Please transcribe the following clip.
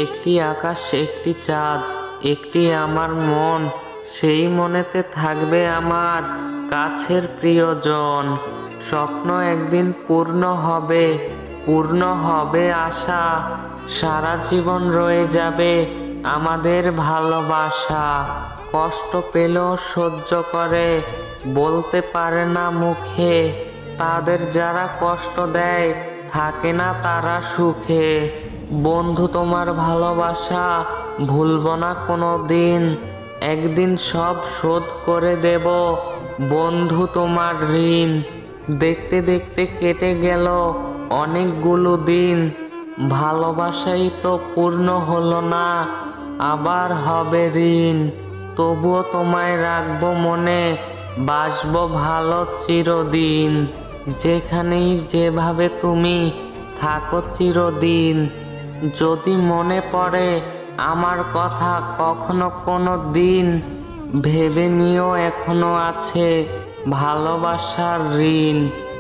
একটি আকাশ, একটি চাঁদ, একটি আমার মন, সেই মনেতে থাকবে আমার কাছের প্রিয়জন। স্বপ্ন একদিন পূর্ণ হবে আশা, সারা জীবন রয়ে যাবে আমাদের ভালোবাসা। কষ্ট পেলেও সহ্য করে, বলতে পারে না মুখে, তাদের যারা কষ্ট দেয় থাকে না তারা সুখে। বন্ধু, তোমার ভালোবাসা ভুলব না কোনো দিন, একদিন সব শোধ করে দেব বন্ধু তোমার ঋণ। দেখতে দেখতে কেটে গেল অনেকগুলো দিন, ভালোবাসাই তো পূর্ণ হলো না, আবার হবে ঋণ। তবুও তোমায় রাখবো মনে, বাসবো ভালো চিরদিন, যেখানেই যেভাবে তুমি থাকো চিরদিন। যদি মনে পড়ে আমার কথা কখনো কোনো দিন, ভেবে নিও এখনো আছে ভালোবাসার ঋণ।